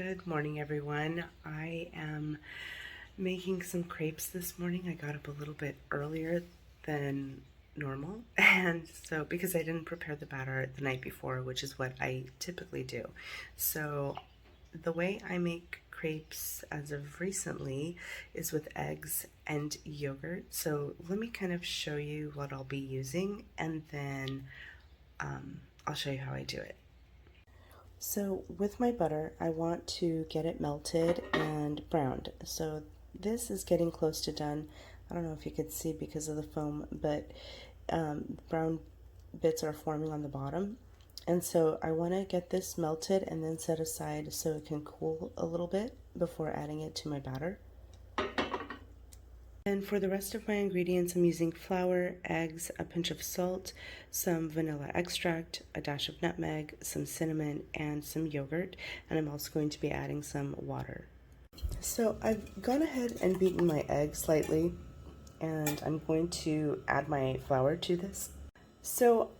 Good morning, everyone. I am making some crepes this morning. I got up a little bit earlier than normal, and so because I didn't prepare the batter the night before, which is what I typically do. So the way I make crepes as of recently is with eggs and yogurt. So let me kind of show you what I'll be using, and then I'll show you how I do it. So with my butter, I want to get it melted and browned. So this is getting close to done. I don't know if you could see because of the foam, but brown bits are forming on the bottom. And so I want to get this melted and then set aside so it can cool a little bit before adding it to my batter. And for the rest of my ingredients, I'm using flour, eggs, a pinch of salt, some vanilla extract, a dash of nutmeg, some cinnamon, and some yogurt. And I'm also going to be adding some water. So I've gone ahead and beaten my egg slightly, and I'm going to add my flour to this. So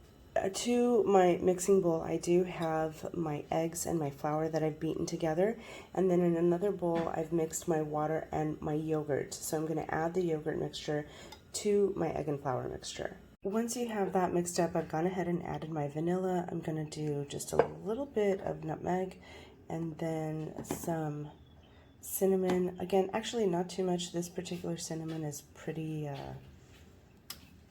to my mixing bowl, I do have my eggs and my flour that I've beaten together, and then in another bowl I've mixed my water and my yogurt. So I'm going to add the yogurt mixture to my egg and flour mixture. Once you have that mixed up, I've gone ahead and added my vanilla. I'm going to do just a little bit of nutmeg and then some cinnamon. Again, actually not too much. This particular cinnamon is pretty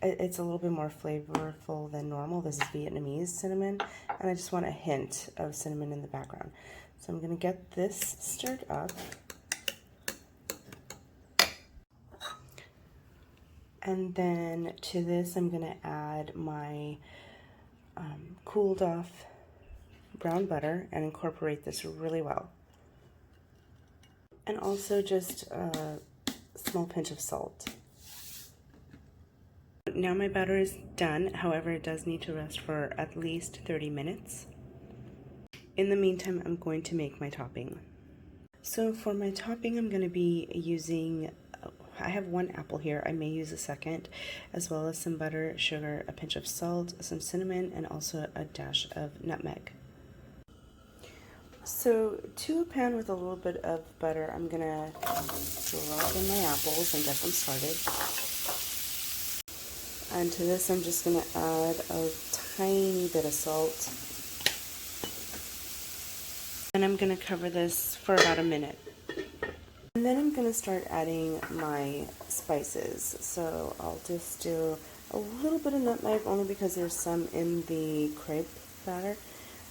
it's a little bit more flavorful than normal. This is Vietnamese cinnamon, and I just want a hint of cinnamon in the background. So I'm going to get this stirred up. And then to this, I'm going to add my cooled off brown butter and incorporate this really well. And also just a small pinch of salt. Now my batter is done, however it does need to rest for at least 30 minutes. In the meantime, I'm going to make my topping. So for my topping, I'm going to be using, I have one apple here, I may use a second, as well as some butter, sugar, a pinch of salt, some cinnamon, and also a dash of nutmeg. So to a pan with a little bit of butter, I'm going to drop in my apples and get them started. And to this, I'm just going to add a tiny bit of salt. And I'm going to cover this for about a minute. And then I'm going to start adding my spices. So I'll just do a little bit of nutmeg, only because there's some in the crepe batter.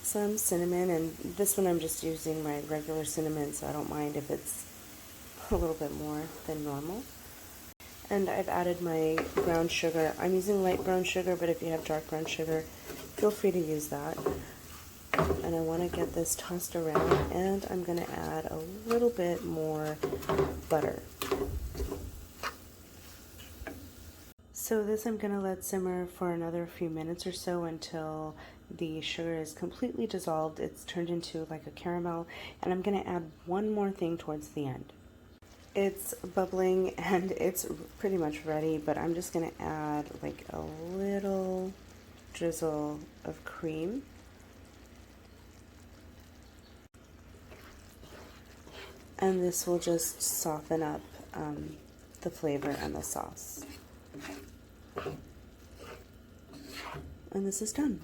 Some cinnamon, and this one I'm just using my regular cinnamon, so I don't mind if it's a little bit more than normal. And I've added my brown sugar. I'm using light brown sugar, but if you have dark brown sugar, feel free to use that. And I want to get this tossed around, and I'm going to add a little bit more butter. So this I'm going to let simmer for another few minutes or so until the sugar is completely dissolved. It's turned into like a caramel, and I'm going to add one more thing towards the end. It's bubbling and it's pretty much ready, but I'm just going to add like a little drizzle of cream. And this will just soften up the flavor and the sauce. And this is done.